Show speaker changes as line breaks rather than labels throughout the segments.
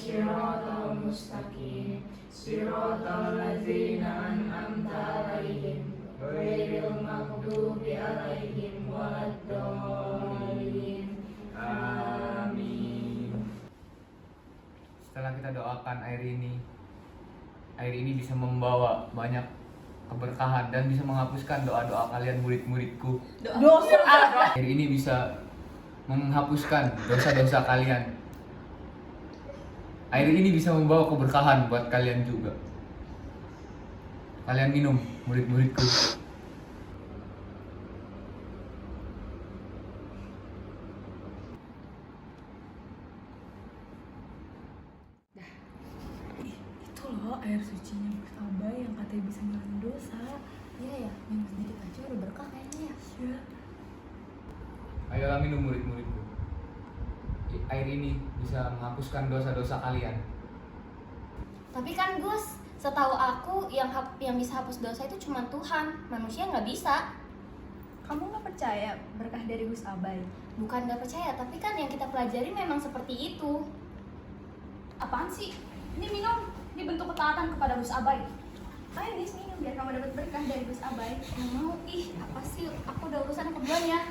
siratal mustaqim siratal ladzina an'amta 'alaihim ghairil maghdubi 'alaihim waladdallin. Amin.
Setelah kita doakan air ini bisa membawa banyak keberkahan dan bisa menghapuskan doa-doa kalian murid-muridku.
Dosa.
Air ini bisa menghapuskan dosa-dosa kalian. Air ini bisa membawa keberkahan buat kalian juga. Kalian minum, murid-muridku.
Itu loh air sucinya Gus Abai yang katanya bisa ngilangin dosa.
Iya ya, minum sedikit aja udah berkah kayaknya ya.
Iya.
Ayolah minum, murid-muridku. Air ini bisa menghapuskan dosa-dosa kalian.
Tapi kan Gus, setahu aku yang bisa hapus dosa itu cuma Tuhan, manusia nggak bisa.
Kamu nggak percaya berkah dari Gus Abai?
Bukan nggak percaya, tapi kan yang kita pelajari memang seperti itu.
Apaan sih? Ini minum, ini bentuk ketaatan kepada Gus Abai. Ayo Nis, minum biar kamu dapat berkah dari Gus Abai.
Nggak mau, apa sih? Aku udah urusan kebetulan ya.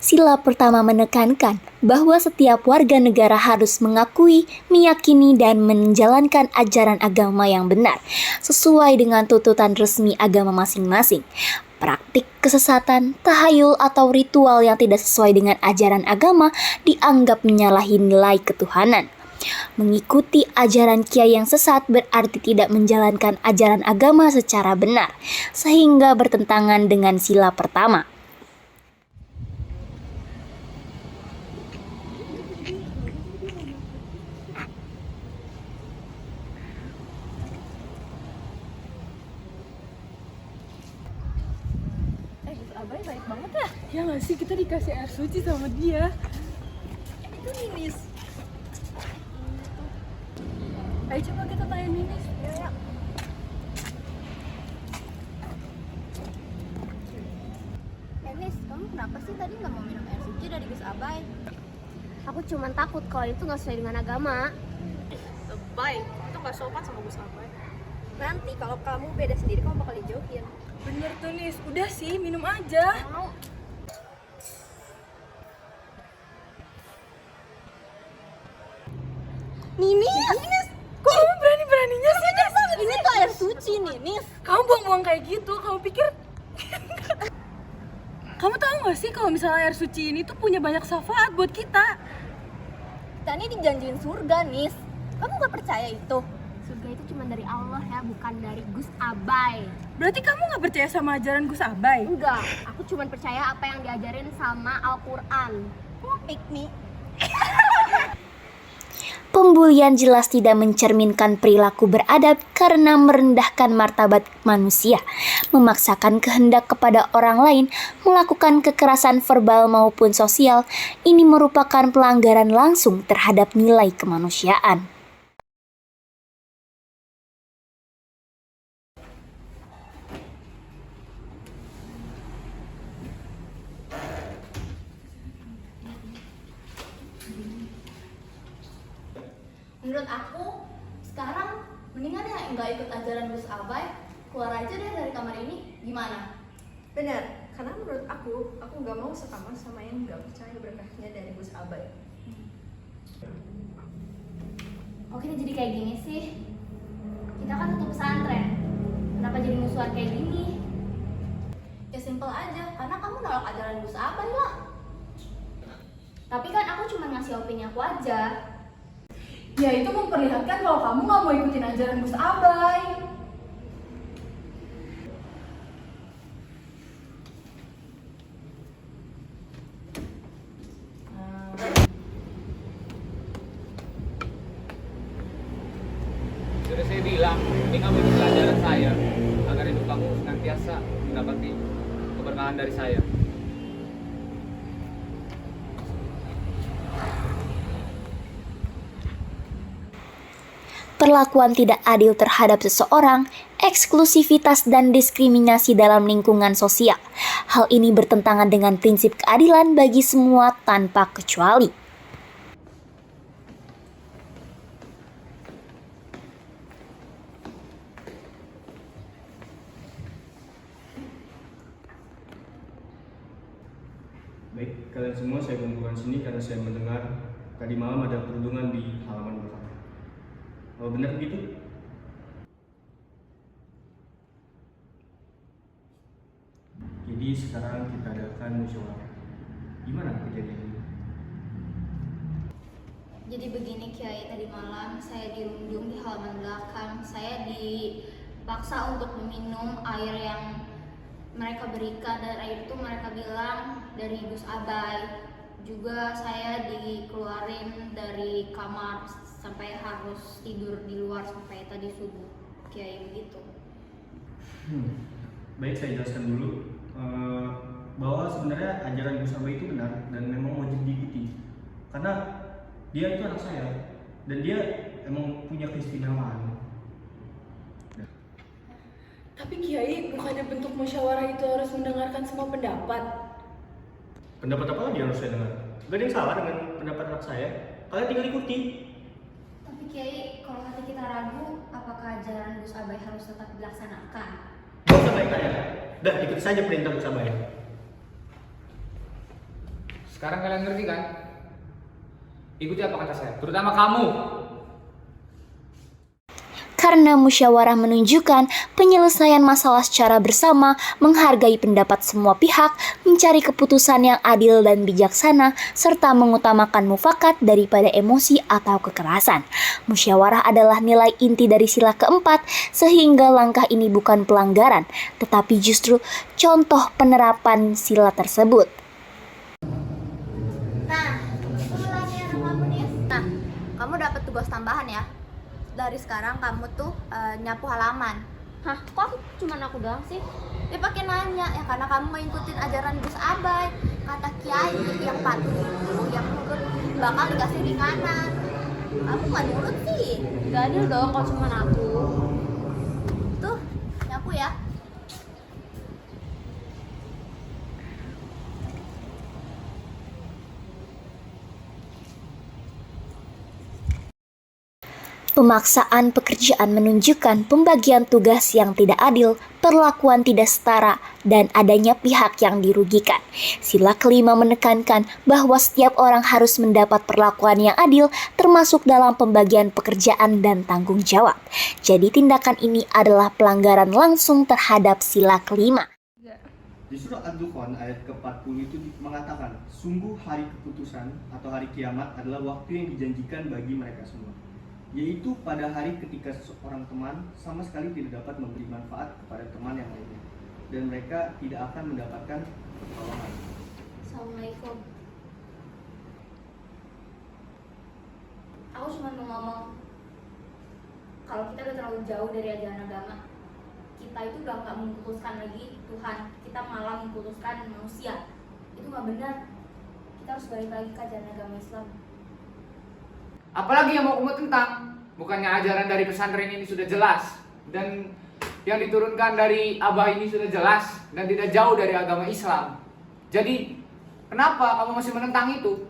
Sila pertama menekankan bahwa setiap warga negara harus mengakui, meyakini, dan menjalankan ajaran agama yang benar sesuai dengan tuntutan resmi agama masing-masing. Praktik kesesatan, tahayul, atau ritual yang tidak sesuai dengan ajaran agama dianggap menyalahi nilai ketuhanan. Mengikuti ajaran kiai yang sesat berarti tidak menjalankan ajaran agama secara benar, sehingga bertentangan dengan sila pertama.
Gus Abai baik banget ya.
Ya nggak sih, kita dikasih air suci sama dia.
Itu Ninis.
Ayo coba kita tanya Ninis.
Ya.
Nis, kamu kenapa sih tadi nggak mau minum air suci dari Gus Abai?
Aku cuma takut kalau itu nggak sesuai dengan agama.
Lebay, itu nggak sopan sama Gus Abai. Nanti kalau kamu beda sendiri, kamu bakal dijauhin.
Bener tuh Nis, udah sih minum aja.
Mau.
Ninis, kok kamu berani-beraninya sih?
Ini tuh air suci nih, Nis.
Kamu buang-buang kayak gitu, kamu pikir... Kamu tahu nggak sih kalau misalnya air suci ini tuh punya banyak syafaat buat kita?
Kita ini dijanjiin surga, Nis. Kamu nggak percaya itu? Surga itu cuma dari Allah ya, bukan dari Gus Abai.
Berarti kamu nggak percaya sama ajaran Gus Abai?
Enggak, aku cuma percaya apa yang diajarin sama Al-Quran. Kok piknik?
Pembulian jelas tidak mencerminkan perilaku beradab karena merendahkan martabat manusia, memaksakan kehendak kepada orang lain, melakukan kekerasan verbal maupun sosial. Ini merupakan pelanggaran langsung terhadap nilai kemanusiaan.
Menurut aku, sekarang mendingan ya nggak ikut ajaran Gus Abai, keluar aja deh dari kamar ini. Gimana?
Benar, karena menurut aku nggak mau sekamar sama yang nggak percaya berkahnya dari Gus Abai.
Kok kita jadi kayak gini sih? Kita kan satu pesantren. Kenapa jadi musuhan kayak gini? Ya simple aja, karena kamu nolak ajaran Gus Abai lah. Tapi kan aku cuma ngasih opini aku aja.
Ya itu memperlihatkan kalau kamu nggak mau ikutin ajaran Gus Abai.
Sudah saya bilang, ini kamu ikut pelajaran saya agar hidup kamu senantiasa mendapati keberkahan dari saya.
Perlakuan tidak adil terhadap seseorang eksklusivitas dan diskriminasi dalam lingkungan sosial. Hal ini bertentangan dengan prinsip keadilan bagi semua tanpa kecuali.
Baik, kalian semua saya kumpulkan sini karena saya mendengar tadi malam ada perundungan di halaman belakang. Oh, benar begitu? Jadi sekarang kita adakan musyawarah. Gimana kejadian ini?
Jadi begini Kiai, tadi malam saya dirundung di halaman belakang. Saya dipaksa untuk meminum air yang mereka berikan, dan air itu mereka bilang dari Gus Abai. Juga saya dikeluarin dari kamar sampai harus tidur di luar sampai tadi subuh. Kiai, begitu.
Baik, saya jelaskan dulu bahwa sebenarnya ajaran Gus Abai itu benar dan memang wajib diikuti. Karena dia itu anak saya dan dia emang punya keistimewaan.
Tapi Kiai, bukannya bentuk musyawarah itu harus mendengarkan semua pendapat?
Pendapat apa lagi yang harus saya dengar? Gak ada yang salah dengan pendapat anak saya. Kalian tinggal ikuti.
Tapi Kiai, kalau hati kita ragu, apakah ajaran Gus Abai harus tetap dilaksanakan?
Gak usah banyak-banyak. Dah, ikuti saja perintah Gus Abai.
Sekarang kalian ngerti kan? Ikuti apa kata saya, terutama kamu.
Karena musyawarah menunjukkan penyelesaian masalah secara bersama, menghargai pendapat semua pihak, mencari keputusan yang adil dan bijaksana, serta mengutamakan mufakat daripada emosi atau kekerasan. Musyawarah adalah nilai inti dari sila keempat, sehingga langkah ini bukan pelanggaran, tetapi justru contoh penerapan sila tersebut.
Nah, kamu dapat tugas tambahan ya. Dari sekarang kamu tuh nyapu halaman.
Hah, kok cuma aku doang sih?
Dia pakai nanya ya, karena kamu ngikutin ajaran Gus Abai. Kata Kiai yang patuh itu, yang nurut bakal dikasih di kanan. Kamu nggak nurut sih.
Gak adil dong kalau cuma aku.
Tuh, nyapu ya.
Pemaksaan pekerjaan menunjukkan pembagian tugas yang tidak adil, perlakuan tidak setara, dan adanya pihak yang dirugikan. Sila kelima menekankan bahwa setiap orang harus mendapat perlakuan yang adil, termasuk dalam pembagian pekerjaan dan tanggung jawab. Jadi tindakan ini adalah pelanggaran langsung terhadap sila kelima.
Di surah Ad-Dukhan ayat ke-40 itu mengatakan, sungguh hari keputusan atau hari kiamat adalah waktu yang dijanjikan bagi mereka semua. Yaitu pada hari ketika seseorang teman sama sekali tidak dapat memberi manfaat kepada teman yang lainnya. Dan mereka tidak akan mendapatkan pertolongan.
Assalamualaikum. Aku cuma mau ngomong, kalau kita udah terlalu jauh dari ajaran agama, kita itu udah gak memutuskan lagi Tuhan, kita malah memutuskan manusia. Itu gak benar. Kita harus balik lagi ke ajaran agama Islam.
Apalagi yang mau kamu tentang? Bukannya ajaran dari pesantren ini sudah jelas, dan yang diturunkan dari Abah ini sudah jelas dan tidak jauh dari agama Islam. Jadi kenapa kamu masih menentang itu?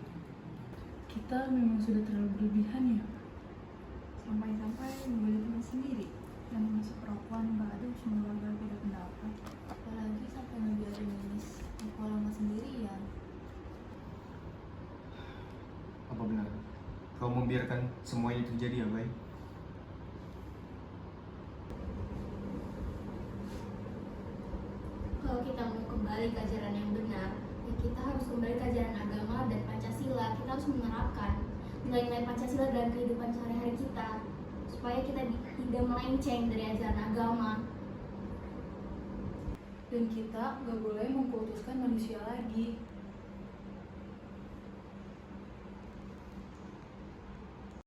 Kita memang sudah terlalu berlebihan ya. Sampai-sampai membeli teman sendiri dan masuk perempuan baru cuma gagal beda pendapat.
Apalagi sampai ngebiarin Miss aku lama sendirian.
Apa benar? Kau membiarkan semua ini terjadi, Abai?
Kalau kita mau kembali ke ajaran yang benar, ya kita harus kembali ke ajaran agama dan Pancasila. Kita harus menerapkan nilai-nilai Pancasila dalam kehidupan sehari-hari kita, supaya kita tidak melenceng dari ajaran agama.
Dan kita gak boleh mengkultuskan manusia lagi.